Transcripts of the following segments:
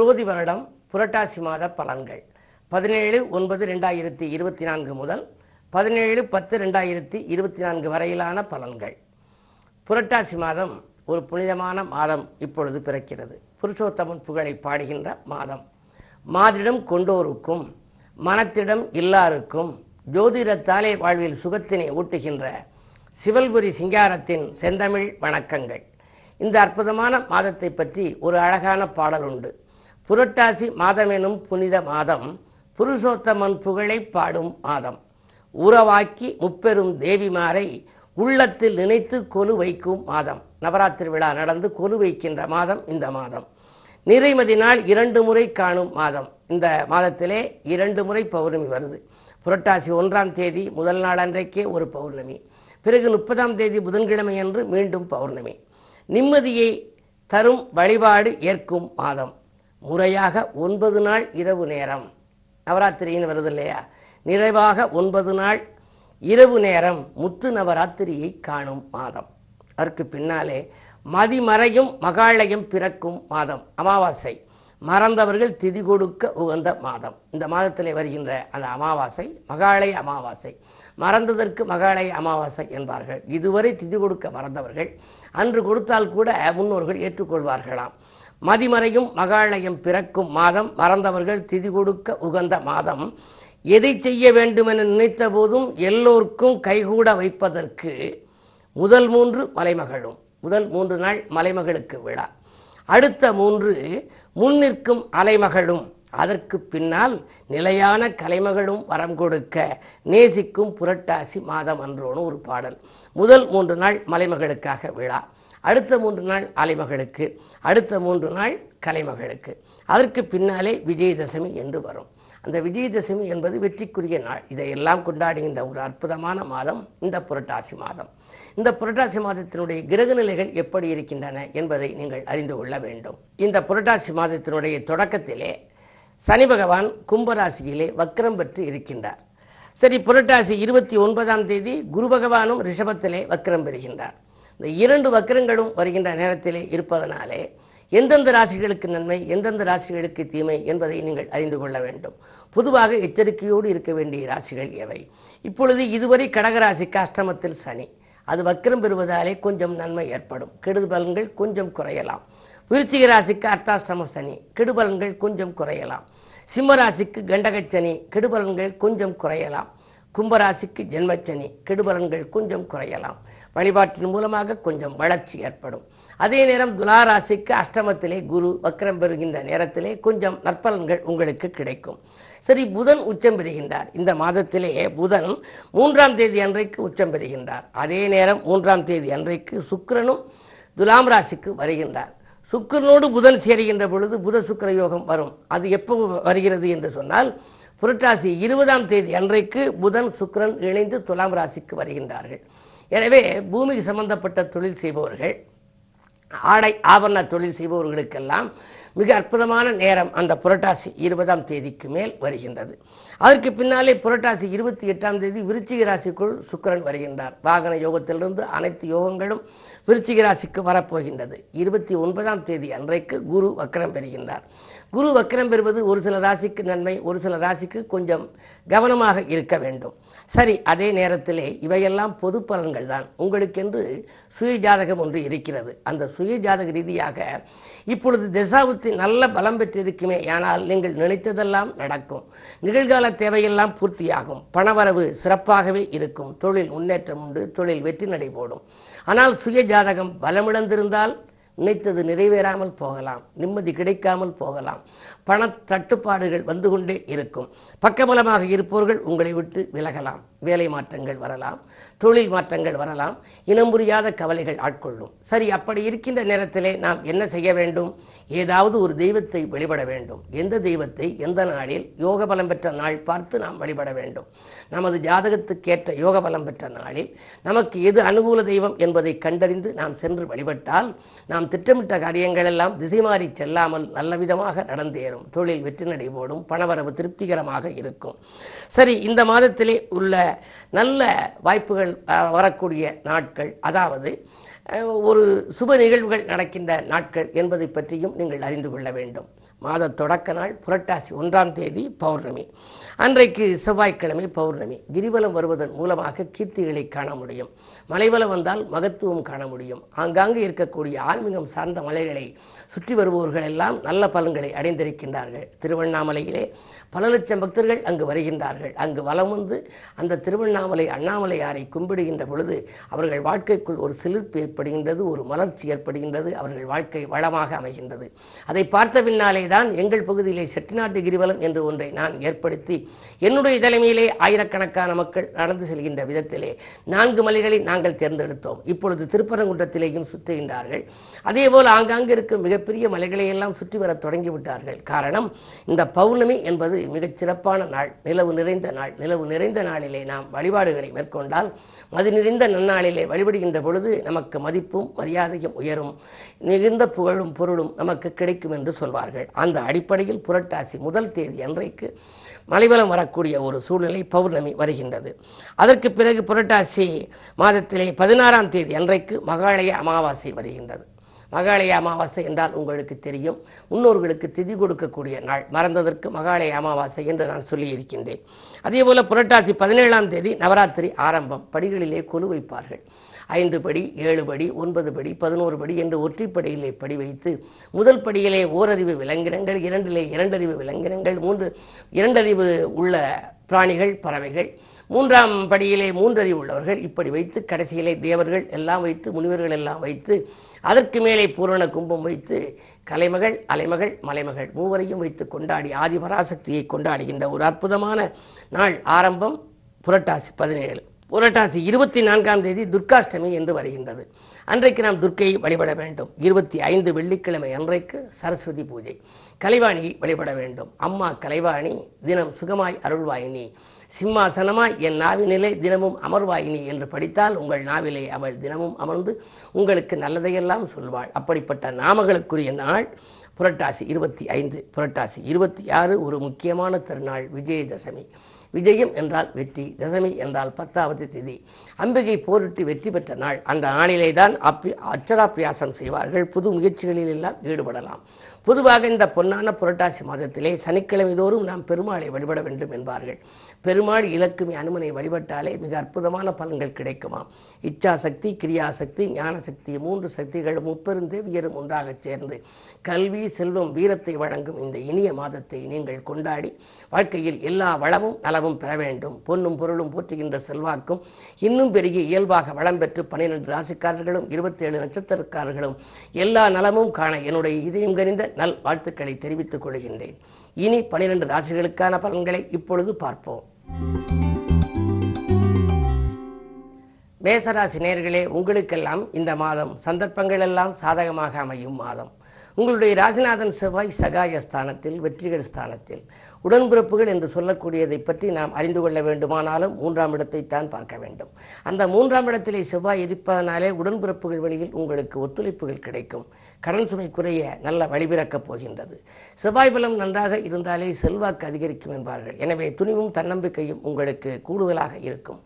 குரோதி வருடம் புரட்டாசி மாத பலன்கள் 17/9/2024 முதல் 17/10/2024 வரையிலான பலன்கள். புரட்டாசி மாதம் ஒரு புனிதமான மாதம் இப்பொழுது பிறக்கிறது. புருஷோத்தமன் புகழை பாடுகின்ற மாதம். மாதிடம் கொண்டோருக்கும் மனத்திடம் இல்லாருக்கும் ஜோதிடத்தாலே வாழ்வில் சுகத்தினை ஊட்டுகின்ற சிவல்புரி சிங்காரத்தின் செந்தமிழ் வணக்கங்கள். இந்த அற்புதமான மாதத்தை பற்றி ஒரு அழகான பாடல் உண்டு. புரட்டாசி மாதமெனும் புனித மாதம், புருஷோத்தமன் புகழை பாடும் மாதம். உறவாக்கி முப்பெரும் தேவிமாரை உள்ளத்தில் நினைத்து கொலு வைக்கும் மாதம். நவராத்திரி விழா நடந்து கொலு வைக்கின்ற மாதம் இந்த மாதம். நிறைமதி நாள் 2 முறை காணும் மாதம். இந்த மாதத்திலே 2 முறை பௌர்ணமி வருது. புரட்டாசி 1ஆம் தேதி முதல் நாள் அன்றைக்கே ஒரு பௌர்ணமி, பிறகு 30ஆம் தேதி புதன்கிழமை அன்று மீண்டும் பௌர்ணமி. நிம்மதியை தரும் வழிபாடு ஏற்கும் மாதம். முறையாக 9 நாள் இரவு நேரம், நவராத்திரின்னு வருது இல்லையா, நிறைவாக 9 நாள் இரவு நேரம் முத்து நவராத்திரியை காணும் மாதம். அதற்கு பின்னாலே மதிமறையும் மகாலயம் பிறக்கும் மாதம். அமாவாசை மறந்தவர்கள் திதி கொடுக்க உகந்த மாதம். இந்த மாதத்திலே வருகின்ற அந்த அமாவாசை மகாலய அமாவாசை. மறந்ததற்கு மகாலய அமாவாசை என்பார்கள். இதுவரை திதி கொடுக்க மறந்தவர்கள் அன்று கொடுத்தால் கூட முன்னோர்கள் ஏற்றுக்கொள்வார்களாம். மதிமறையும் மகாலயம் பிறக்கும் மாதம், மறந்தவர்கள் திதி கொடுக்க உகந்த மாதம். எதை செய்ய வேண்டுமென நினைத்த போதும் எல்லோருக்கும் கைகூட வைப்பதற்கு முதல் 3 மலைமகளும். முதல் 3 நாள் மலைமகளுக்கு விழா, அடுத்த 3 முன்னிற்கும் அலைமகளும், அதற்கு பின்னால் நிலையான கலைமகளும் வரம் கொடுக்க நேசிக்கும் புரட்டாசி மாதம் அன்றோன்னு ஒரு பாடல். முதல் 3 நாள் மலைமகளுக்காக விழா, அடுத்த 3 நாள் அலைமகளுக்கு, அடுத்த 3 நாள் கலைமகளுக்கு. அதற்கு பின்னாலே விஜயதசமி என்று வரும். அந்த விஜயதசமி என்பது வெற்றிக்குரிய நாள். இதையெல்லாம் கொண்டாடுகின்ற ஒரு அற்புதமான மாதம் இந்த புரட்டாசி மாதம். இந்த புரட்டாசி மாதத்தினுடைய கிரக நிலைகள் எப்படி இருக்கின்றன என்பதை நீங்கள் அறிந்து கொள்ள வேண்டும். இந்த புரட்டாசி மாதத்தினுடைய தொடக்கத்திலே சனி பகவான் கும்பராசியிலே வக்ரம் பெற்று இருக்கின்றார். சரி, புரட்டாசி 29ஆம் தேதி குரு பகவானும் ரிஷபத்திலே வக்ரம் பெறுகின்றார். இந்த 2 வக்ரங்களும் வருகின்ற நேரத்திலே இருப்பதனாலே எந்தெந்த ராசிகளுக்கு நன்மை, எந்தெந்த ராசிகளுக்கு தீமை என்பதை நீங்கள் அறிந்து கொள்ள வேண்டும். பொதுவாக எச்சரிக்கையோடு இருக்க வேண்டிய ராசிகள் எவை? இப்பொழுது இதுவரை கடகராசிக்கு அஷ்டமத்தில் சனி, அது வக்ரம் பெறுவதாலே கொஞ்சம் நன்மை ஏற்படும், கெடுபலன்கள் கொஞ்சம் குறையலாம். விருச்சிக ராசிக்கு அர்த்தாஷ்டம சனி, கெடுபலன்கள் கொஞ்சம் குறையலாம். சிம்ம ராசிக்கு கண்டகச்சனி, கெடுபலன்கள் கொஞ்சம் குறையலாம். கும்பராசிக்கு ஜென்மச்சனி, கெடுபலன்கள் கொஞ்சம் குறையலாம். வழிபாட்டின் மூலமாக கொஞ்சம் வளர்ச்சி ஏற்படும். அதே நேரம் துலாராசிக்கு அஷ்டமத்திலே குரு வக்ரம் பெறுகின்ற நேரத்திலே கொஞ்சம் நற்பலன்கள் உங்களுக்கு கிடைக்கும். சரி, புதன் உச்சம் பெறுகின்றார். இந்த மாதத்திலே புதன் 3ஆம் தேதி அன்றைக்கு உச்சம் பெறுகின்றார். அதே நேரம் 3ஆம் தேதி அன்றைக்கு சுக்கிரனும் துலாம் ராசிக்கு வருகின்றார். சுக்கிரனோடு புதன் சேருகின்ற பொழுது புத சுக்கிர யோகம் வரும். அது எப்போ வருகிறது என்று சொன்னால், புரட்டாசி 20ஆம் தேதி அன்றைக்கு புதன் சுக்கிரன் இணைந்து துலாம் ராசிக்கு வருகின்றார்கள். எனவே பூமிக்கு சம்பந்தப்பட்ட தொழில் செய்பவர்கள், ஆடை ஆபரண தொழில் செய்பவர்களுக்கெல்லாம் மிக அற்புதமான நேரம் அந்த புரட்டாசி 20ஆம் தேதிக்கு மேல் வருகின்றது. அதற்கு பின்னாலே புரட்டாசி 28ஆம் தேதி விருச்சிக ராசிக்குள் சுக்கிரன் வருகின்றார். வாகன யோகத்திலிருந்து அனைத்து யோகங்களும் விருச்சிக ராசிக்கு வரப்போகின்றது. 29ஆம் தேதி அன்றைக்கு குரு வக்ரம் பெறுகின்றார். குரு வக்ரம் பெறுவது ஒரு சில ராசிக்கு நன்மை, ஒரு சில ராசிக்கு கொஞ்சம் கவனமாக இருக்க வேண்டும். சரி, அதே நேரத்திலே இவையெல்லாம் பொது பலன்கள் தான். உங்களுக்கென்று சுய ஜாதகம் ஒன்று இருக்கிறது. அந்த சுய ஜாதக ரீதியாக இப்பொழுது தசாபுத்தி நல்ல பலம் பெற்றிருக்குமே, ஆனால் நீங்கள் நினைத்ததெல்லாம் நடக்கும். நிகழ்கால தேவையெல்லாம் பூர்த்தியாகும். பணவரவு சிறப்பாகவே இருக்கும். தொழில் முன்னேற்றம் உண்டு. தொழில் வெற்றி நடைபோடும். ஆனால் சுய ஜாதகம் பலமிழந்திருந்தால் நினைத்தது நிறைவேறாமல் போகலாம், நிம்மதி கிடைக்காமல் போகலாம், பண தட்டுப்பாடுகள் வந்து கொண்டே இருக்கும். பக்கபலமாக இருப்பவர்கள் உங்களை விட்டு விலகலாம், வேலை மாற்றங்கள் வரலாம், தொழில் மாற்றங்கள் வரலாம், இனம் புரியாத கவலைகள் ஆட்கொள்ளும். சரி, அப்படி இருக்கின்ற நேரத்திலே நாம் என்ன செய்ய வேண்டும்? ஏதாவது ஒரு தெய்வத்தை வழிபட வேண்டும். எந்த தெய்வத்தை எந்த நாளில் யோக பலம் பெற்ற நாள் பார்த்து நாம் வழிபட வேண்டும். நமது ஜாதகத்துக்கேற்ற யோக பலம் பெற்ற நாளில் நமக்கு எது அனுகூல தெய்வம் என்பதை கண்டறிந்து நாம் சென்று வழிபட்டால் நாம் திட்டமிட்ட காரியங்கள் எல்லாம் திசை மாறி செல்லாமல் நல்ல விதமாக நடந்தேறும். தொழில் வெற்றி நடைபோடும். பணவரவு திருப்திகரமாக இருக்கும். சரி, இந்த மாதத்திலே உள்ள நல்ல வாய்ப்புகள் வரக்கூடிய நாட்கள், அதாவது ஒரு சுப நிகழ்வுகள் நடக்கின்ற நாட்கள் என்பதை பற்றியும் நீங்கள் அறிந்து கொள்ள வேண்டும். மாத தொடக்க நாள் புரட்டாசி 1ஆம் தேதி பௌர்ணமி. அன்றைக்கு செவ்வாய்க்கிழமை பௌர்ணமி. கிரிவலம் வருவதன் மூலமாக கீர்த்திகளை காண முடியும். மலைவலம் வந்தால் மகத்துவம் காண முடியும். ஆங்காங்கு இருக்கக்கூடிய ஆன்மீகம் சார்ந்த மலைகளை சுற்றி வருபவர்கள் எல்லாம் நல்ல பலன்களை அடைந்திருக்கின்றார்கள். திருவண்ணாமலையிலே பல லட்சம் பக்தர்கள் அங்கு வருகின்றார்கள். அங்கு வலம் வந்து அந்த திருவண்ணாமலை அண்ணாமலையாரை கும்பிடுகின்ற பொழுது அவர்கள் வாழ்க்கைக்குள் ஒரு சிலிர்ப்பு ஏற்படுகின்றது, ஒரு மலர்ச்சி ஏற்படுகின்றது, அவர்கள் வாழ்க்கை வளமாக அமைகின்றது. அதை பார்த்த பின்னாலே தான் எங்கள் பகுதியிலே செட்டிநாட்டு கிரிவலம் என்று ஒன்றை நான் ஏற்படுத்தி என்னுடைய தலைமையிலே ஆயிரக்கணக்கான மக்கள் நடந்து செல்கின்ற விதத்திலே 4 மலைகளை நாங்கள் தேர்ந்தெடுத்தோம். இப்பொழுது திருப்பரங்குன்றத்திலேயும் சுற்றுகின்றார்கள். அதேபோல் ஆங்காங்கு இருக்கும் மிகப்பெரிய மலைகளை எல்லாம் சுற்றி வர தொடங்கிவிட்டார்கள். காரணம், இந்த பௌர்ணமி என்பது மிகச் சிறப்பான நாள், நிலவு நிறைந்த நாள். நிலவு நிறைந்த நாளிலே நாம் வழிபாடுகளை மேற்கொண்டால் மதி நிறைந்த நன்னாளிலே வழிபடுகின்ற பொழுது நமக்கு மதிப்பும் மரியாதையும் உயரும், மிகுந்த புகழும் பொருளும் நமக்கு கிடைக்கும் என்று சொல்வார்கள். அந்த அடிப்படையில் புரட்டாசி 1 தேதி அன்றைக்கு மலைவலம் வரக்கூடிய ஒரு சூழ்நிலை பௌர்ணமி வருகின்றது. அதற்கு பிறகு புரட்டாசி மாதத்திலே 16ஆம் தேதி அன்றைக்கு மகாலய அமாவாசை வருகின்றது. மகாலய அமாவாசை என்றால் உங்களுக்கு தெரியும், முன்னோர்களுக்கு திதி கொடுக்கக்கூடிய நாள். மறந்ததற்கு மகாலய அமாவாசை என்று நான் சொல்லியிருக்கின்றேன். அதேபோல புரட்டாசி 17ஆம் தேதி நவராத்திரி ஆரம்பம். படிகளிலே கொலு வைப்பார்கள். 5 படி, 7 படி, 9 படி, 11 படி என்று ஒற்றைப்படியிலே படி வைத்து முதல் படியிலே ஓரறிவு விலங்கினங்கள், 2லே 2 அறிவு விலங்கினங்கள், 3 2 அறிவு உள்ள பிராணிகள் பறவைகள், 3ஆம் படியிலே 3 அறிவு உள்ளவர்கள், இப்படி வைத்து கடைசியிலே தேவர்கள் எல்லாம் வைத்து முனிவர்கள் எல்லாம் வைத்து அதற்கு மேலே பூரண கும்பம் வைத்து கலைமகள் அலைமகள் மலைமகள் மூவரையும் வைத்து கொண்டாடி ஆதிபராசக்தியை கொண்டாடுகின்ற ஒரு அற்புதமான நாள் ஆரம்பம் புரட்டாசி 17. புரட்டாசி 24ஆம் தேதி துர்காஷ்டமி என்று வருகின்றது. அன்றைக்கு நாம் துர்க்கையை வழிபட வேண்டும். 25 வெள்ளிக்கிழமை அன்றைக்கு சரஸ்வதி பூஜை. கலைவாணியை வழிபட வேண்டும். அம்மா கலைவாணி தினம் சுகமாய் அருள்வாயினி, சிம்மாசனமாய் என் நாவினிலே தினமும் அமர்வாயினி என்று படித்தால் உங்கள் நாவிலே அவள் தினமும் அமர்ந்து உங்களுக்கு நல்லதையெல்லாம் சொல்வாள். அப்படிப்பட்ட நாமகளுக்குரிய நாள் புரட்டாசி 25. புரட்டாசி 26 ஒரு முக்கியமான திருநாள் விஜயதசமி. விஜயம் என்றால் வெற்றி, தசமி என்றால் 10வது திதி. அம்பிகை போரிட்டு வெற்றி பெற்ற நாள். அந்த நாளிலே தான் அச்சராபியாசம் செய்வார்கள். புது முயற்சிகளில் எல்லாம் ஈடுபடலாம். பொதுவாக இந்த பொன்னான புரட்டாசி மாதத்திலே சனிக்கிழமை தோறும் நாம் பெருமாளை வழிபட வேண்டும் என்பார்கள். பெருமாள் இலக்குமி அனுமனை வழிபட்டாலே மிக அற்புதமான பலன்கள் கிடைக்குமாம். இச்சாசக்தி, கிரியாசக்தி, ஞானசக்தி 3 சக்திகள் முப்பெருந்தேவியரும் ஒன்றாக சேர்ந்து கல்வி, செல்வம், வீரத்தை வழங்கும் இந்த இனிய மாதத்தை நீங்கள் கொண்டாடி வாழ்க்கையில் எல்லா வளமும் நலமும் பெற வேண்டும். பொன்னும் பொருளும் போற்றுகின்ற செல்வாக்கும் இன்னும் பெருகி இயல்பாக வளம் பெற்று 12 ராசிக்காரர்களும் 27 நட்சத்திரக்காரர்களும் எல்லா நலமும் காண என்னுடைய இதயம் கனிந்த நல் வாழ்த்துக்களை தெரிவித்துக் கொள்கின்றேன். இனி 12 ராசிகளுக்கான பலன்களை இப்பொழுது பார்ப்போம். மேசராசி நேயர்களே, உங்களுக்கெல்லாம் இந்த மாதம் சந்தர்ப்பங்கள் எல்லாம் சாதகமாக அமையும் மாதம். உங்களுடைய ராசிநாதன் செவ்வாய் சகாய ஸ்தானத்தில், வெற்றிகள் ஸ்தானத்தில். உடன்பிறப்புகள் என்று சொல்லக்கூடியதை பற்றி நாம் அறிந்து கொள்ள வேண்டுமானாலும் 3ஆம் இடத்தை தான் பார்க்க வேண்டும். அந்த 3ஆம் இடத்திலே செவ்வாய் இருப்பதனாலே உடன்பிறப்புகள் வழியில் உங்களுக்கு ஒத்துழைப்புகள் கிடைக்கும். கடன் சுமை குறைய நல்ல வழிபிறக்கப் போகின்றது. செவ்வாய் பலம் நன்றாக இருந்தாலே செல்வாக்கு அதிகரிக்கும் என்பார்கள். எனவே துணிவும் தன்னம்பிக்கையும் உங்களுக்கு கூடுதலாக இருக்கும்.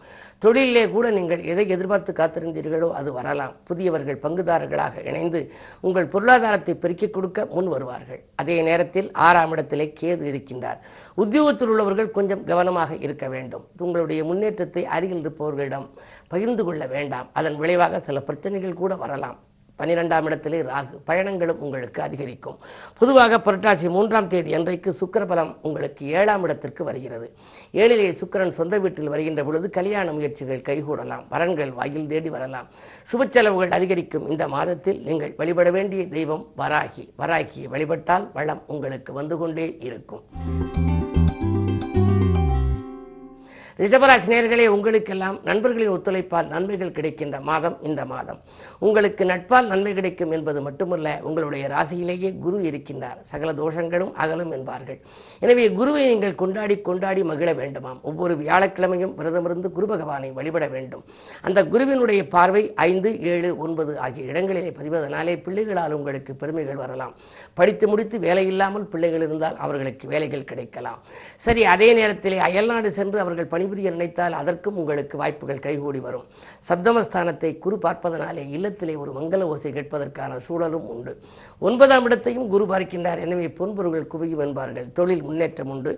தொழிலே கூட நீங்கள் எதை எதிர்பார்த்து காத்திருந்தீர்களோ அது வரலாம். புதியவர்கள் பங்குதாரர்களாக இணைந்து உங்கள் பொருளாதாரத்தை பெருக்கிக் கொடுக்க முன் வருவார்கள். அதே நேரத்தில் 6ஆம் இடத்திலே கேது இருக்கின்றார். உத்தியோகத்தில் உள்ளவர்கள் கொஞ்சம் கவனமாக இருக்க வேண்டும். உங்களுடைய முன்னேற்றத்தை அருகில் இருப்பவர்களிடம் பகிர்ந்து கொள்ள வேண்டாம். அதன் விளைவாக சில பிரச்சனைகள் கூட வரலாம். 12ஆம் இடத்திலே ராகு. பயணங்களும் உங்களுக்கு அதிகரிக்கும். பொதுவாக புரட்டாசி 3ஆம் தேதி அன்றைக்கு சுக்கிர பலம் உங்களுக்கு 7ஆம் இடத்திற்கு வருகிறது. 7லே சுக்கிரன் சொந்த வீட்டில் வருகின்ற பொழுது கல்யாண முயற்சிகள் கைகூடலாம். வரன்கள் வாயில் தேடி வரலாம். சுப செலவுகள் அதிகரிக்கும். இந்த மாதத்தில் நீங்கள் வழிபட வேண்டிய தெய்வம் வராகி. வராகியை வழிபட்டால் வளம் உங்களுக்கு வந்து கொண்டே இருக்கும். ரிஷபராசி நேயர்களே, உங்களுக்கெல்லாம் நண்பர்களின் ஒத்துழைப்பால் நன்மைகள் கிடைக்கின்ற மாதம் இந்த மாதம். உங்களுக்கு நட்பால் நன்மை கிடைக்கும் என்பது மட்டுமல்ல, உங்களுடைய ராசியிலேயே குரு இருக்கின்றார். சகல தோஷங்களும் அகலும் என்பார்கள். எனவே குருவை நீங்கள் கொண்டாடி மகிழ வேண்டுமாம். ஒவ்வொரு வியாழக்கிழமையும் விரதமிருந்து குரு பகவானை வழிபட வேண்டும். அந்த குருவினுடைய பார்வை 5, 7, 9 ஆகிய இடங்களிலே பதிவதனாலே பிள்ளைகளால் உங்களுக்கு பெருமைகள் வரலாம். படித்து முடித்து வேலை இல்லாமல் பிள்ளைகள் இருந்தால் அவர்களுக்கு வேலைகள் கிடைக்கலாம். சரி, அதே நேரத்திலே அயல்நாடு சென்று அவர்கள் பணி பணிபுரிய நினைத்தால் அதற்கும் உங்களுக்கு வாய்ப்புகள் கைகூடி வரும். சப்தமஸ்தானத்தை குரு பார்ப்பதனாலே இல்லத்திலே ஒரு மங்கள ஓசை கேட்பதற்கான சூழலும் உண்டு. 9ஆம் இடத்தையும் குரு பார்க்கின்றார். எனவே பொன்பொருள்கள் குவியும் என்பார்கள். தொழில் முன்னேற்றம் உண்டு.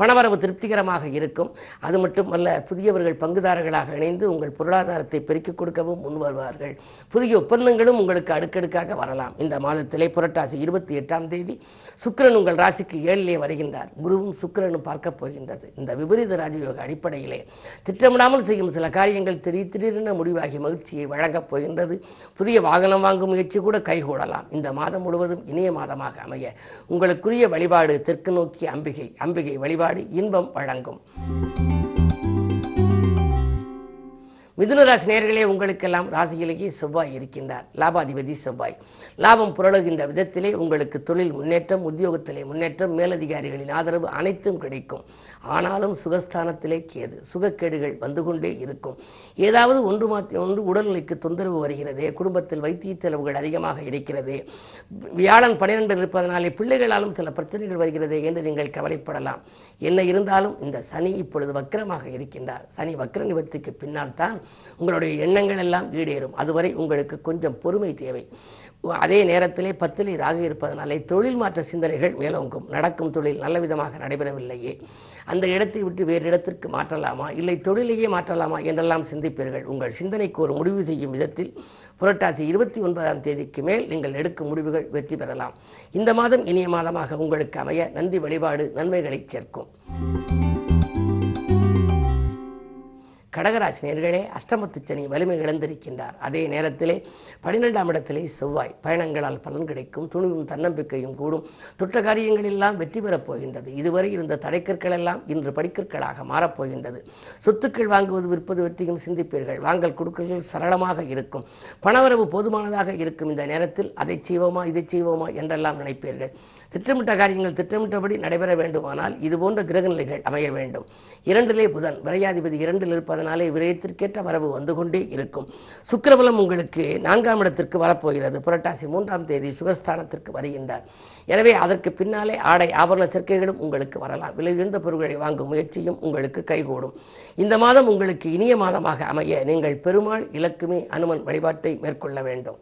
பணவரவு திருப்திகரமாக இருக்கும். அது மட்டுமல்ல, புதியவர்கள் பங்குதாரர்களாக இணைந்து உங்கள் பொருளாதாரத்தை பெருக்கிக் கொடுக்கவும் முன் வருவார்கள். புதிய ஒப்பந்தங்களும் உங்களுக்கு அடுக்கடுக்காக வரலாம். இந்த மாதத்திலே புரட்டாசி 28ஆம் தேதி சுக்கிரன் உங்கள் ராசிக்கு 7லே வருகின்றார். குருவும் சுக்கிரனும் பார்க்க போகின்றது. இந்த விபரீத ராஜயோக அடிப்படையிலே திட்டமிடாமல் செய்யும் சில காரியங்கள் திடீரென முடிவாகி மகிழ்ச்சியை வழங்கப் போகின்றது. புதிய வாகனம் வாங்கும் முயற்சி கூட கைகூடலாம். இந்த மாதம் முழுவதும் இனிய மாதமாக அமைய உங்களுக்குரிய வழிபாடு தெற்கு நோக்கிய அம்பிகை. அம்பிகை வழிபாடு இன்பம் வழங்கும். மிதுன ராசி நேயர்களே, உங்களுக்கெல்லாம் ராசியிலேயே செவ்வாய் இருக்கின்றார். லாபாதிபதி செவ்வாய். லாபம் புரளுகின்ற விதத்திலே உங்களுக்கு தொழில் முன்னேற்றம், உத்தியோகத்திலே முன்னேற்றம், மேலதிகாரிகளின் ஆதரவு அனைத்தும் கிடைக்கும். ஆனாலும் சுகஸ்தானத்திலே கேது. சுகக்கேடுகள் வந்து கொண்டே இருக்கும். ஏதாவது ஒன்று உடல்நிலைக்கு தொந்தரவு வருகிறது. குடும்பத்தில் வைத்திய செலவுகள் அதிகமாக இருக்கிறது. வியாழன் 12 இருப்பதனாலே பிள்ளைகளாலும் சில பிரச்சனைகள் வருகிறது என்று நீங்கள் கவலைப்படலாம். என்ன இருந்தாலும் இந்த சனி இப்பொழுது வக்கிரமாக இருக்கின்றார். சனி வக்கிர நிவர்த்திக்கு பின்னால் தான் உங்களுடைய எண்ணங்கள் எல்லாம் ஈடேறும். அதுவரை உங்களுக்கு கொஞ்சம் பொறுமை தேவை. அதே நேரத்திலே 10லே ராகு இருப்பதனாலே தொழில் மாற்ற சிந்தனைகள் மேலோங்கும். நடக்கும் தொழில் நல்ல விதமாக நடைபெறவில்லையே, அந்த இடத்தை விட்டு வேறு இடத்திற்கு மாற்றலாமா, இல்லை தொழிலையே மாற்றலாமா என்றெல்லாம் சிந்திப்பீர்கள். உங்கள் சிந்தனைக்கு ஒரு முடிவு செய்யும் விதத்தில் புரட்டாசி 29ஆம் தேதிக்கு மேல் நீங்கள் எடுக்கும் முடிவுகள் வெற்றி பெறலாம். இந்த மாதம் இனிய மாதமாக உங்களுக்கு அமைய நந்தி வழிபாடு நன்மைகளை சேர்க்கும். கடகராசி நேயர்களே, அஷ்டமத்து சனி வலிமை இழந்திருக்கின்றார். அதே நேரத்திலே 12ஆம் இடத்திலே செவ்வாய். பயணங்களால் பலன் கிடைக்கும். துணிவும் தன்னம்பிக்கையும் கூடும். தொட்ட காரியங்கள் எல்லாம் வெற்றி பெறப் போகின்றது. இதுவரை இருந்த தடைக்கற்கள் எல்லாம் இன்று படிக்கற்களாக மாறப்போகின்றது. சொத்துக்கள் வாங்குவது விற்பது வெற்றியும் சிந்திப்பீர்கள். வாங்கல் கொடுக்கல்கள் சரளமாக இருக்கும். பணவரவு போதுமானதாக இருக்கும். இந்த நேரத்தில் அதை செய்வோமா இதை செய்வோமா என்றெல்லாம் நினைப்பீர்கள். திட்டமிட்ட காரியங்கள் திட்டமிட்டபடி நடைபெற வேண்டுமானால் இதுபோன்ற கிரகநிலைகள் அமைய வேண்டும். 2லே புதன். விரையாதிபதி 2ல் இருப்பதனாலே விரயத்திற்கேற்ற வரவு வந்து கொண்டே இருக்கும். சுக்கிரபலம் உங்களுக்கு 4ஆம் இடத்திற்கு வரப்போகிறது. புரட்டாசி 3ஆம் தேதி சுகஸ்தானத்திற்கு வருகின்றார். எனவே அதற்கு பின்னாலே ஆடை ஆபரண சேர்க்கைகளும் உங்களுக்கு வரலாம். விலை உயர்ந்த பொருட்களை வாங்கும் முயற்சியும் உங்களுக்கு கைகூடும். இந்த மாதம் உங்களுக்கு இனிய மாதமாக அமைய நீங்கள் பெருமாள், இலக்குமி, அனுமன் வழிபாட்டை மேற்கொள்ள வேண்டும்.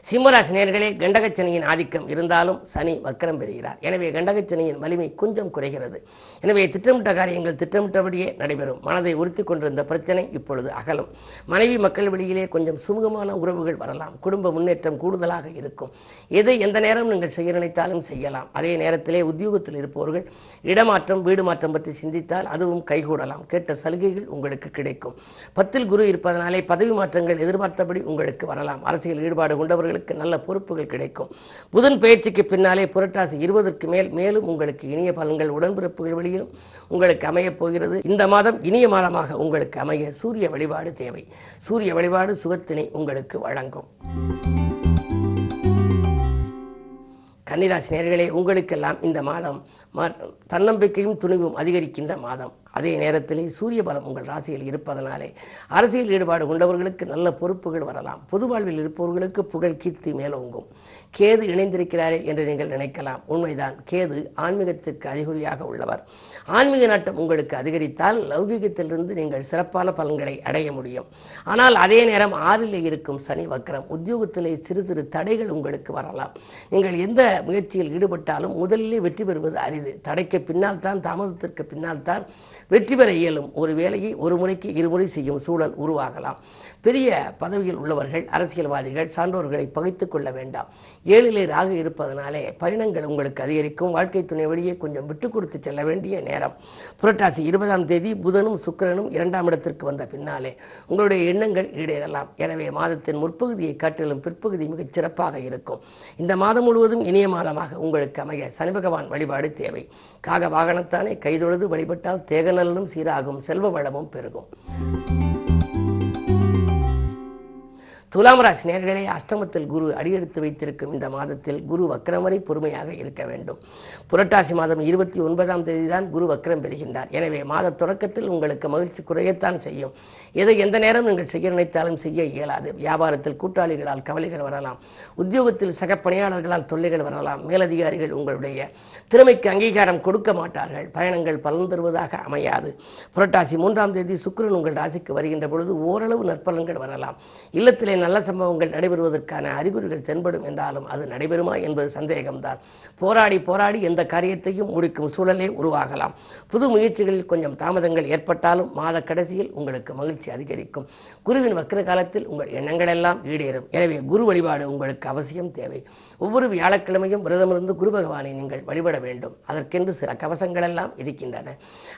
சிம்மராசி நேயர்களே, கண்டகச்சனியின் ஆதிக்கம் இருந்தாலும் சனி வக்கரம் பெறுகிறார். எனவே கண்டகச்சனியின் வலிமை கொஞ்சம் குறைகிறது. எனவே திட்டமிட்ட காரியங்கள் திட்டமிட்டபடியே நடைபெறும். மனதை உறுத்தி கொண்டிருந்த பிரச்சனை இப்பொழுது அகலும். மனைவி மக்கள் வெளியிலே கொஞ்சம் சுமூகமான உறவுகள் வரலாம். குடும்ப முன்னேற்றம் கூடுதலாக இருக்கும். எதை எந்த நேரம் நீங்கள் செய்ய நினைத்தாலும் செய்யலாம். அதே நேரத்திலே உத்தியோகத்தில் இருப்பவர்கள் இடமாற்றம், வீடு மாற்றம் பற்றி சிந்தித்தால் அதுவும் கைகூடலாம். கேட்ட சலுகைகள் உங்களுக்கு கிடைக்கும். 10ல் குரு இருப்பதனாலே பதவி மாற்றங்கள் எதிர்பார்த்தபடி உங்களுக்கு வரலாம். அரசியல் ஈடுபாடு கொண்டவர்களுக்கு நல்ல பொறுப்புகள் கிடைக்கும். புதன் பெயர்ச்சிக்கு பின்னாலே புரட்டாசி 20ற்கு மேலும் உங்களுக்கு இனிய பலன்கள் உடன்பிறப்புகள் வழியிலும் உங்களுக்கு அமையப் போகிறது. இந்த மாதம் இனிய மாதமாக உங்களுக்கு அமைய சூரிய வழிபாடு தேவை. சூரிய வழிபாடு சுகத்தினை உங்களுக்கு வழங்கும். கன்னிராசி நேயர்களே, உங்களுக்கெல்லாம் இந்த மாதம் தன்னம்பிக்கையும் துணிவும் அதிகரிக்கின்ற மாதம். அதே நேரத்திலே சூரிய பலம் உங்கள் ராசியில் இருப்பதனாலே அரசியல் ஈடுபாடு கொண்டவர்களுக்கு நல்ல பொறுப்புகள் வரலாம். பொது வாழ்வில் இருப்பவர்களுக்கு புகழ் கீர்த்தி மேலோங்கும். கேது இணைந்திருக்கிறாரே என்று நீங்கள் நினைக்கலாம். உண்மைதான். கேது ஆன்மீகத்திற்கு அறிகுறியாக உள்ளவர். ஆன்மீக நாட்டம் உங்களுக்கு அதிகரித்தால் லௌகீகத்திலிருந்து நீங்கள் சிறப்பான பலன்களை அடைய முடியும். ஆனால் அதே நேரம் 6லே இருக்கும் சனி வக்கரம். உத்தியோகத்திலே சிறு சிறு தடைகள் உங்களுக்கு வரலாம். நீங்கள் எந்த முயற்சியில் ஈடுபட்டாலும் முதலிலே வெற்றி பெறுவது அரிது. தடைக்கு பின்னால் தான், தாமதத்திற்கு பின்னால் தான் வெற்றி பெற இயலும். ஒரு வேலையை ஒரு முறைக்கு இருமுறை செய்யும் சூழல் உருவாகலாம். பெரிய பதவியில் உள்ளவர்கள், அரசியல்வாதிகள், சான்றோர்களை பகைத்துக் கொள்ள வேண்டாம். 7லே ராகு இருப்பதனாலே பயணங்கள் உங்களுக்கு அதிகரிக்கும். வாழ்க்கை துணை வழியே கொஞ்சம் விட்டுக் கொடுத்து செல்ல வேண்டிய நேரம். புரட்டாசி 20ஆம் தேதி புதனும் சுக்கிரனும் 2ஆம் இடத்திற்கு வந்த பின்னாலே உங்களுடைய எண்ணங்கள் ஈடேறலாம். எனவே மாதத்தின் முற்பகுதியை காட்டிலும் பிற்பகுதி மிகச் சிறப்பாக இருக்கும். இந்த மாதம் முழுவதும் இனிய மாதமாக உங்களுக்கு அமைய சனி பகவான் வழிபாடு தேவை. காக வாகனத்தானே கைதொழுது வழிபட்டால் தேகநலனும் சீராகும், செல்வ வளமும் பெருகும். துலாம் ராசி நேயர்களே, அஷ்டமத்தில் குரு அடியெடுத்து வைத்திருக்கும் இந்த மாதத்தில் குரு வக்ரம் வரை பொறுமையாக இருக்க வேண்டும். புரட்டாசி மாதம் 29ஆம் தேதி தான் குரு வக்ரம் பெறுகின்றார். எனவே மாத தொடக்கத்தில் உங்களுக்கு மகிழ்ச்சி குறையத்தான் செய்யும். எதை எந்த நேரம் நீங்கள் செய்ய நினைத்தாலும் செய்ய இயலாது. வியாபாரத்தில் கூட்டாளிகளால் கவலைகள் வரலாம். உத்தியோகத்தில் சக பணியாளர்களால் தொல்லைகள் வரலாம். மேலதிகாரிகள் உங்களுடைய திறமைக்கு அங்கீகாரம் கொடுக்க மாட்டார்கள். பயணங்கள் பலன் தருவதாக அமையாது. புரட்டாசி 3ஆம் தேதி சுக்கிரன் உங்கள் ராசிக்கு வருகின்ற பொழுது ஓரளவு நற்பலன்கள் வரலாம். இல்லத்திலே நல்ல சம்பவங்கள் நடைபெறுவதற்கான அறிகுறிகள் தென்படும் என்றாலும் அது நடைபெறுமா என்பது சந்தேகம்தான். போராடி போராடி எந்த காரியத்தையும் முடிக்கும் சூழலே உருவாகலாம். புது முயற்சிகளில் கொஞ்சம் தாமதங்கள் ஏற்பட்டாலும் மாத கடைசியில் உங்களுக்கு மகிழ்ச்சி அதிகரிக்கும். குருவின் வக்ர காலத்தில் உங்கள் எண்ணங்கள் எல்லாம் ஈடேறும். எனவே குரு வழிபாடு உங்களுக்கு அவசியம் தேவை. ஒவ்வொரு வியாழக்கிழமையும் விரதமிருந்து குரு பகவானை நீங்கள் வழிபட வேண்டும். அதற்கென்று சில கவசங்கள் எல்லாம் இருக்கின்றன.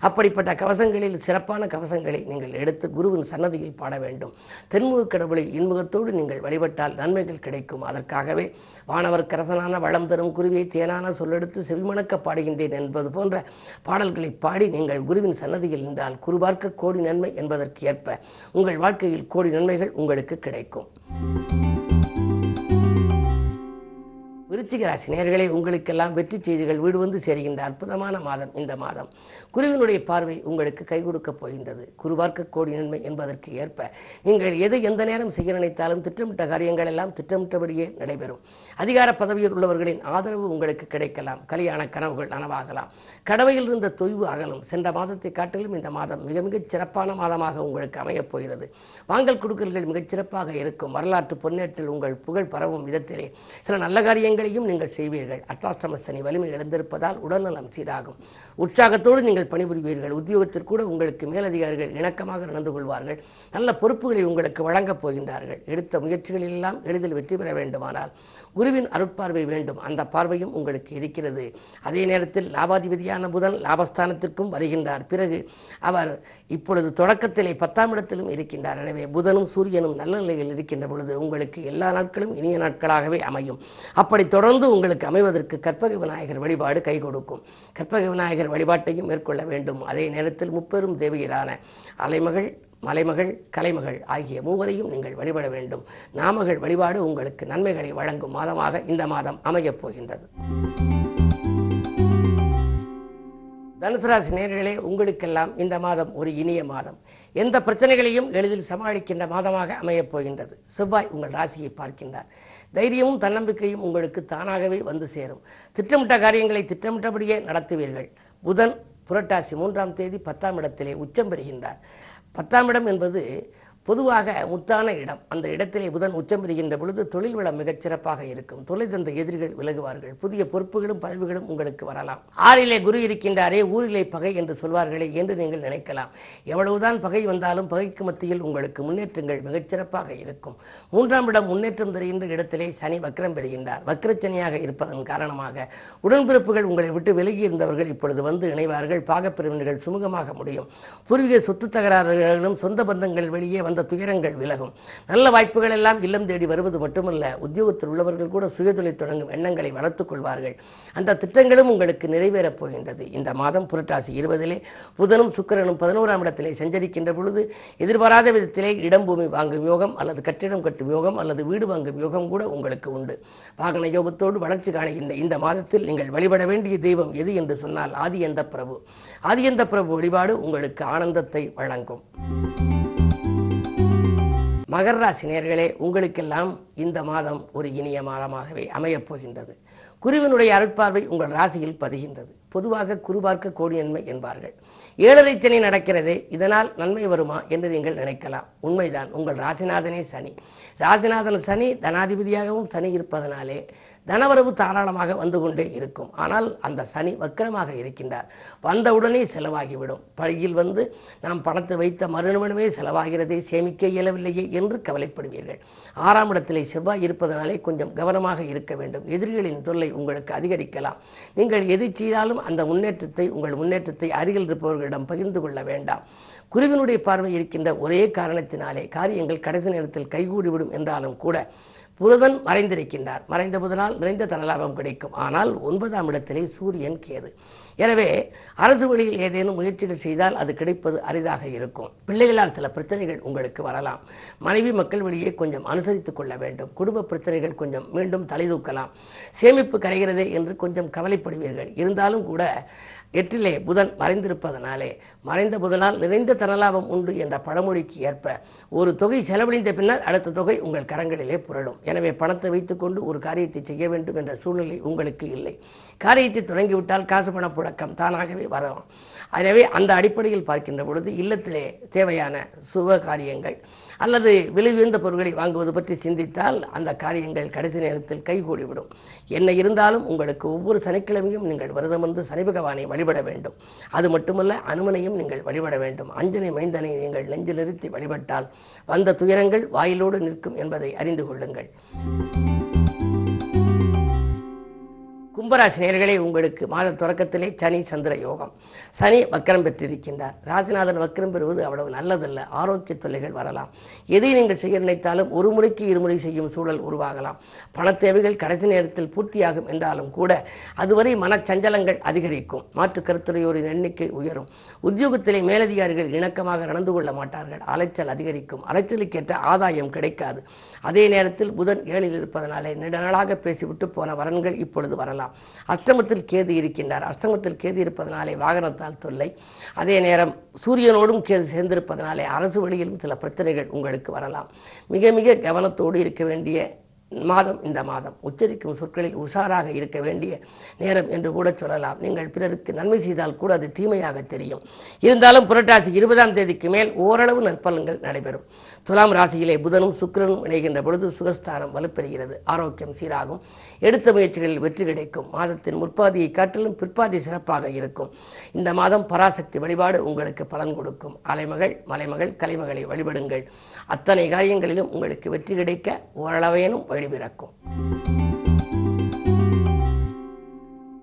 அப்படிப்பட்ட கவசங்களில் சிறப்பான கவசங்களை நீங்கள் எடுத்து குருவின் சன்னதியில் பாட வேண்டும். தென்முக கடவுளை இன்முகத்தோடு நீங்கள் வழிபட்டால் நன்மைகள் கிடைக்கும். அதற்காகவே வானவர் கரசனான வளம் தரும் குருவியை தேனான சொல்லெடுத்து செவிமணக்க பாடுகின்றேன் என்பது போன்ற பாடல்களை பாடி நீங்கள் குருவின் சன்னதியில் இருந்தால் குரு பார்க்க கோடி நன்மை என்பதற்கு ஏற்ப உங்கள் வாழ்க்கையில் கோடி நன்மைகள் உங்களுக்கு கிடைக்கும். விருச்சிக ராசி நேயர்களே, உங்களுக்கெல்லாம் வெற்றி செய்திகள் வீடு வந்து சேர்கின்ற அற்புதமான மாதம் இந்த மாதம். குருவினுடைய பார்வை உங்களுக்கு கை கொடுக்கப் போகின்றது. குரு பார்க்க கோடி நன்மை என்பதற்கு ஏற்ப நீங்கள் எதை எந்த நேரம் செய்ய நினைத்தாலும் திட்டமிட்ட காரியங்கள் எல்லாம் திட்டமிட்டபடியே நடைபெறும். அதிகார பதவியில் உள்ளவர்களின் ஆதரவு உங்களுக்கு கிடைக்கலாம். கல்யாண கனவுகள் நனவாகலாம். கடவையில் இருந்த தொய்வு அகலும். சென்ற மாதத்தை காட்டிலும் இந்த மாதம் மிக மிகச் சிறப்பான மாதமாக உங்களுக்கு அமையப் போகிறது. வாங்கல் கொடுக்கல்கள் மிகச் சிறப்பாக இருக்கும். வரலாற்று பொன்னேற்றில் உங்கள் புகழ் பரவும் விதத்திலே சில நல்ல காரியங்களையும் நீங்கள் செய்வீர்கள். அஷ்டாஷ்டம சனி வலிமை இழந்திருப்பதால் உடல்நலம் சீராகும். உற்சாகத்தோடு நீங்கள் பணிபுரிவீர்கள். உத்தியோகத்தில் கூட உங்களுக்கு மேலதிகாரிகள் இணக்கமாக நடந்து கொள்வார்கள். நல்ல பொறுப்புகளை உங்களுக்கு வழங்கப் போகின்றார்கள். எடுத்த முயற்சிகளில் எல்லாம் எளிதில் வெற்றி பெற வேண்டுமானால் குருவின் அருட்பார்வை வேண்டும். அந்த பார்வையும் உங்களுக்கு இருக்கிறது. அதே நேரத்தில் லாபாதிபதியான புதன் லாபஸ்தானத்திற்கும் வருகின்றார். பிறகு அவர் இப்பொழுது தொடக்கத்திலே 10ஆம் இடத்திலும் இருக்கின்றார். எனவே புதனும் சூரியனும் நல்ல நிலையில் இருக்கின்ற பொழுது உங்களுக்கு எல்லா நாட்களும் இனிய நாட்களாகவே அமையும். அப்படி தொடர்ந்து உங்களுக்கு அமைவதற்கு கற்பக விநாயகர் வழிபாடு கை கொடுக்கும். கற்பக விநாயகர் வழிபாட்டையும் மேற்கொள்ள வேண்டும். அதே நேரத்தில் முப்பெரும் தேவியரான அலைமகள், மலைமகள், கலைமகள் ஆகிய மூவரையும் நீங்கள் வழிபட வேண்டும். நாமகள் வழிபாடு உங்களுக்கு நன்மைகளை வழங்கும் மாதமாக இந்த மாதம் அமையப் போகின்றது. தனுசு ராசி நேயர்களே, உங்களுக்கெல்லாம் இந்த மாதம் ஒரு இனிய மாதம். எந்த பிரச்சனைகளையும் எளிதில் சமாளிக்கின்ற மாதமாக அமையப் போகின்றது. செவ்வாய் உங்கள் ராசியை பார்க்கின்றார். தைரியமும் தன்னம்பிக்கையும் உங்களுக்கு தானாகவே வந்து சேரும். திட்டமிட்ட காரியங்களை திட்டமிட்டபடியே நடத்துவீர்கள். புதன் புரட்டாசி 3ஆம் தேதி 10ஆம் இடத்திலே உச்சம் பெறுகின்றார். 10ஆம் இடம் என்பது பொதுவாக முத்தான இடம். அந்த இடத்திலே புதன் உச்சம் பெறுகின்ற பொழுது தொழில் வளம் மிகச் சிறப்பாக இருக்கும். தொலை தந்த எதிரிகள் விலகுவார்கள். புதிய பொறுப்புகளும் பதவிகளும் உங்களுக்கு வரலாம். 6லே குரு இருக்கின்றாரே, ஊரிலே பகை என்று சொல்வார்களே என்று நீங்கள் நினைக்கலாம். எவ்வளவுதான் பகை வந்தாலும் பகைக்கு மத்தியில் உங்களுக்கு முன்னேற்றங்கள் மிகச் சிறப்பாக இருக்கும். 3ஆம் இடம் முன்னேற்றம் தருகின்ற இடத்திலே சனி வக்ரம் பெறுகின்றார். வக்ரச்சனியாக இருப்பதன் காரணமாக உடன்பிறப்புகள் உங்களை விட்டு விலகி இருந்தவர்கள் இப்பொழுது வந்து இணைவார்கள். பாகப்பிரிவினர்கள் சுமூகமாக முடியும். பூர்வீக சொத்து தகராறுகளிலும் சொந்த பந்தங்கள் வெளியே அந்த துயரங்கள் விலகும். நல்ல வாய்ப்புகள் எல்லாம் இல்லம் தேடி வருவது மட்டுமல்ல, உத்தியோகத்தில் உள்ளவர்கள் கூட சுயதொழில் தொடங்கும் எண்ணங்களை வளர்த்துக் கொள்வார்கள். அந்த திட்டங்களும் உங்களுக்கு நிறைவேறப் போகின்றது. இந்த மாதம் புரட்டாசி 20லே புதனும் சுக்கிரனும் 11ஆம் இடத்திலே சஞ்சரிக்கின்ற பொழுது எதிர்பாராத விதத்திலே இடம் பூமி வாங்கும் யோகம் அல்லது கட்டிடம் கட்டும் யோகம் அல்லது வீடு வாங்கும் யோகம் கூட உங்களுக்கு உண்டு. வாகன யோகத்தோடு வளர்ச்சி காணுகின்ற இந்த மாதத்தில் நீங்கள் வழிபட வேண்டிய தெய்வம் எது என்று சொன்னால் ஆதியந்த பிரபு. ஆதியந்த பிரபு வழிபாடு உங்களுக்கு ஆனந்தத்தை வழங்கும். மகர ராசி நேயர்களே, உங்களுக்கெல்லாம் இந்த மாதம் ஒரு இனிய மாதமாகவே அமையப் போகின்றது. குருவினுடைய அருட்பார்வை உங்கள் ராசியில் பதிகின்றது. பொதுவாக குரு பார்க்க கோடி நன்மை என்பார்கள். 7ரை சனி நடக்கிறதே, இதனால் நன்மை வருமா என்று நீங்கள் நினைக்கலாம். உண்மைதான். உங்கள் ராசிநாதனே சனி. ராசிநாதன் சனி தனாதிபதியாகவும் சனி இருப்பதனாலே தனவரவு தாராளமாக வந்து கொண்டே இருக்கும். ஆனால் அந்த சனி வக்கரமாக இருக்கின்றார். வந்தவுடனே செலவாகிவிடும். பழியில் வந்து நாம் பணத்தை வைத்த மறுநிமிடமே செலவாகிறதே, சேமிக்க இயலவில்லையே என்று கவலைப்படுவீர்கள். 6ஆம் இடத்திலே செவ்வாய் இருப்பதனாலே கொஞ்சம் கவனமாக இருக்க வேண்டும். எதிரிகளின் தொல்லை உங்களுக்கு அதிகரிக்கலாம். நீங்கள் எதை செய்தாலும் அந்த உங்கள் முன்னேற்றத்தை அருகில் இருப்பவர்களிடம் பகிர்ந்து கொள்ள வேண்டாம். குருவினுடைய பார்வை இருக்கின்ற ஒரே காரணத்தினாலே காரியங்கள் கடைசி நேரத்தில் கைகூடிவிடும் என்றாலும் கூட புதன் மறைந்திருக்கின்றார். மறைந்த புதனால் நிறைந்த தனலாபம் கிடைக்கும். ஆனால் 9ஆம் இடத்திலே சூரியன் கேது. எனவே அரசு வழியில் ஏதேனும் முயற்சிகள் செய்தால் அது கிடைப்பது அரிதாக இருக்கும். பிள்ளைகளால் சில பிரச்சனைகள் உங்களுக்கு வரலாம். மனைவி மக்கள் வழியே கொஞ்சம் அனுசரித்துக் கொள்ள வேண்டும். குடும்ப பிரச்சனைகள் கொஞ்சம் மீண்டும் தலைதூக்கலாம். சேமிப்பு கரைகிறதே என்று கொஞ்சம் கவலைப்படுவீர்கள். இருந்தாலும் கூட 8லே புதன் மறைந்திருப்பதனாலே மறைந்த புதனால் நிறைந்த தனலாபம் உண்டு என்ற பழமொழிக்கு ஏற்ப ஒரு தொகை செலவழிந்த பின்னர் அடுத்த தொகை உங்கள் கரங்களிலே புரளும். எனவே பணத்தை வைத்துக்கொண்டு ஒரு காரியத்தை செய்ய வேண்டும் என்ற சூழ்நிலை உங்களுக்கு இல்லை. காரியத்தை தொடங்கிவிட்டால் காசு பண புழக்கம் தானாகவே வரலாம். எனவே அந்த அடிப்படையில் பார்க்கின்ற பொழுது இல்லத்திலே தேவையான சுப காரியங்கள் அல்லது விலை உயர்ந்த பொருட்களை வாங்குவது பற்றி சிந்தித்தால் அந்த காரியங்கள் கடைசி நேரத்தில் கைகூடிவிடும். என்ன இருந்தாலும் உங்களுக்கு ஒவ்வொரு சனிக்கிழமையும் நீங்கள் விரதம் வந்து சனி பகவானை வழிபட வேண்டும். அது மட்டுமல்ல, அனுமனையும் நீங்கள் வழிபட வேண்டும். அஞ்சனை மைந்தனை நீங்கள் நெஞ்சில் நிறுத்தி வழிபட்டால் வந்த துயரங்கள் வாயிலோடு நிற்கும் என்பதை அறிந்து கொள்ளுங்கள். கும்பராசி நேயர்களே, உங்களுக்கு மாத தொடக்கத்திலே சனி சந்திர யோகம். சனி வக்கரம் பெற்றிருக்கின்றார். ராசிநாதன் வக்கரம் பெறுவது அவ்வளவு நல்லதல்ல. ஆரோக்கிய தொல்லைகள் வரலாம். எதை நீங்கள் செய்ய நினைத்தாலும் ஒரு முறைக்கு இருமுறை செய்யும் சூழல் உருவாகலாம். பண தேவைகள் கடைசி நேரத்தில் பூர்த்தியாகும் என்றாலும் கூட அதுவரை மனச்சஞ்சலங்கள் அதிகரிக்கும். மாற்று கருத்துரையோரின் எண்ணிக்கை உயரும். உத்தியோகத்திலே மேலதிகாரிகள் இணக்கமாக நடந்து கொள்ள மாட்டார்கள். அலைச்சல் அதிகரிக்கும். அலைச்சலுக்கேற்ற ஆதாயம் கிடைக்காது. அதே நேரத்தில் புதன் 7ல் இருப்பதனாலே நெடுநாளாக பேசிவிட்டு போன வரன்கள் இப்பொழுது வரலாம். அஷ்டமத்தில் கேது இருக்கின்றார். அஷ்டமத்தில் கேது இருப்பதனாலே வாகனத்தால் தொல்லை. அதே நேரம் சூரியனோடும் கேது சேர்ந்திருப்பதனாலே அரசு வழியிலும் சில பிரச்சனைகள் உங்களுக்கு வரலாம். மிக மிக கவனத்தோடு இருக்க வேண்டிய மாதம் இந்த மாதம். உச்சரிக்கும் சொற்களில் உஷாராக இருக்க வேண்டிய நேரம் என்று கூட சொல்லலாம். நீங்கள் பிறருக்கு நன்மை செய்தால் கூட அது தீமையாக தெரியும். இருந்தாலும் புரட்டாசி 20ஆம் தேதிக்கு மேல் ஓரளவு நற்பலன்கள் நடைபெறும். துலாம் ராசியிலே புதனும் சுக்கிரனும் இணைகின்ற பொழுது சுகஸ்தானம் வலுப்பெறுகிறது. ஆரோக்கியம் சீராகும். எடுத்த முயற்சிகளில் வெற்றி கிடைக்கும். மாதத்தின் முற்பாதியை காட்டிலும் பிற்பாதி சிறப்பாக இருக்கும். இந்த மாதம் பராசக்தி வழிபாடு உங்களுக்கு பலன் கொடுக்கும். அலைமகள் மலைமகள் கலைமகளை வழிபடுங்கள். அத்தனை காரியங்களிலும் உங்களுக்கு வெற்றி கிடைக்க ஓரளவேனும் வழிபிறக்கும்.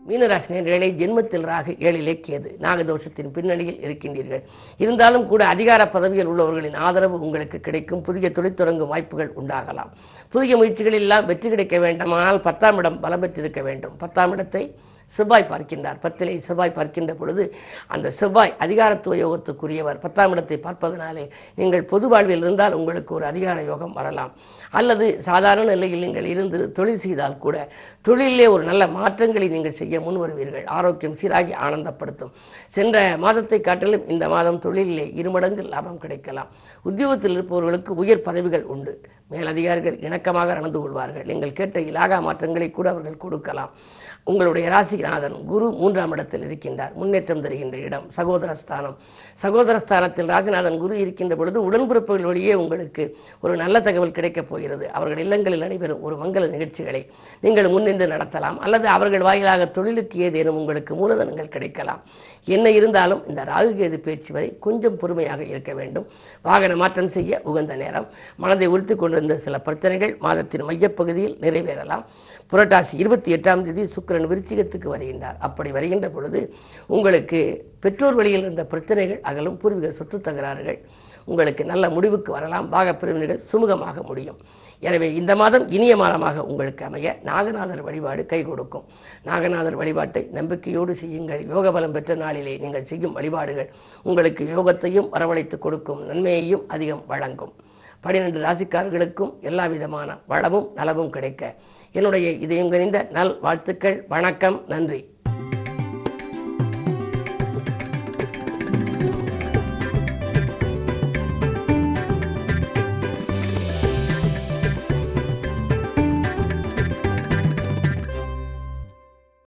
மீனராசி நேயர்களே, ஜென்மத்தில் ராகு 7லே கேது. நாகதோஷத்தின் பின்னணியில் இருக்கின்றீர்கள். இருந்தாலும் கூட அதிகார பதவியில் உள்ளவர்களின் ஆதரவு உங்களுக்கு கிடைக்கும். புதிய தொழில் தொடங்கும் வாய்ப்புகள் உண்டாகலாம். புதிய முயற்சிகளில் எல்லாம் வெற்றி கிடைக்க வேண்டுமானால் 10ஆம் இடம் பலம் பெற்றிருக்க வேண்டும். 10ஆம் இடத்தை செவ்வாய் பார்க்கின்றார். 10லே செவ்வாய் பார்க்கின்ற பொழுது அந்த செவ்வாய் அதிகாரத்துவ யோகத்துக்குரியவர். 10ஆம் இடத்தை பார்ப்பதனாலே நீங்கள் பொது வாழ்வில் இருந்தால் உங்களுக்கு ஒரு அதிகார யோகம் வரலாம். அல்லது சாதாரண நிலையில் நீங்கள் இருந்து தொழில் செய்தால் கூட தொழிலே ஒரு நல்ல மாற்றங்களை நீங்கள் செய்ய முன் வருவீர்கள். ஆரோக்கியம் சீராகி ஆனந்தப்படுத்தும். சென்ற மாதத்தை காட்டிலும் இந்த மாதம் தொழிலே 2 மடங்கு லாபம் கிடைக்கலாம். உத்தியோகத்தில் இருப்பவர்களுக்கு உயர் பதவிகள் உண்டு. மேலதிகாரிகள் இணக்கமாக நடந்து கொள்வார்கள். நீங்கள் கேட்ட இலாகா மாற்றங்களை கூட அவர்கள் கொடுக்கலாம். உங்களுடைய ராசிநாதன் குரு 3ஆம் இடத்தில் இருக்கின்றார். முன்னேற்றம் தருகின்ற இடம் சகோதரஸ்தானம். சகோதரஸ்தானத்தில் ராசிநாதன் குரு இருக்கின்ற பொழுது உடன்பிறப்புகள் வழியே உங்களுக்கு ஒரு நல்ல தகவல் கிடைக்கப் போகிறது. அவர்கள் இல்லங்களில் நடைபெறும் ஒரு மங்கள நிகழ்ச்சிகளை நீங்கள் முன்னின்று நடத்தலாம். அல்லது அவர்கள் வாயிலாக தொழிலுக்கு ஏதேனும் உங்களுக்கு மூலதனங்கள் கிடைக்கலாம். என்ன இருந்தாலும் இந்த ராகு கேது பேச்சு வரை கொஞ்சம் பொறுமையாக இருக்க வேண்டும். வாகன மாற்றம் செய்ய உகந்த நேரம். மனதை உறுத்திக் கொண்டிருந்த சில பிரச்சனைகள் மாதத்தின் மையப்பகுதியில் நிறைவேறலாம். புரட்டாசி 28ஆம் தேதி சுக்கிரன் விருச்சிகத்துக்கு வருகின்றார். அப்படி வருகின்ற பொழுது உங்களுக்கு பெற்றோர் வழியில் இருந்த பிரச்சனைகள் அகலும். பூர்வீக சொத்து தகராறுகள் உங்களுக்கு நல்ல முடிவுக்கு வரலாம். பாகப்பிரிவினைகள் சுமூகமாக முடியும். எனவே இந்த மாதம் இனிய மாதமாக உங்களுக்கு அமைய நாகநாதர் வழிபாடு கை கொடுக்கும். நாகநாதர் வழிபாட்டை நம்பிக்கையோடு செய்யுங்கள். யோக பலம் பெற்ற நாளிலே நீங்கள் செய்யும் வழிபாடுகள் உங்களுக்கு யோகத்தையும் வரவழைத்துக் கொடுக்கும். நன்மையையும் அதிகம் வழங்கும். 12 ராசிக்காரர்களுக்கும் எல்லா விதமான வளமும் நலமும் கிடைக்க என்னுடைய இதயம் கனிந்த நல் வாழ்த்துக்கள். வணக்கம். நன்றி.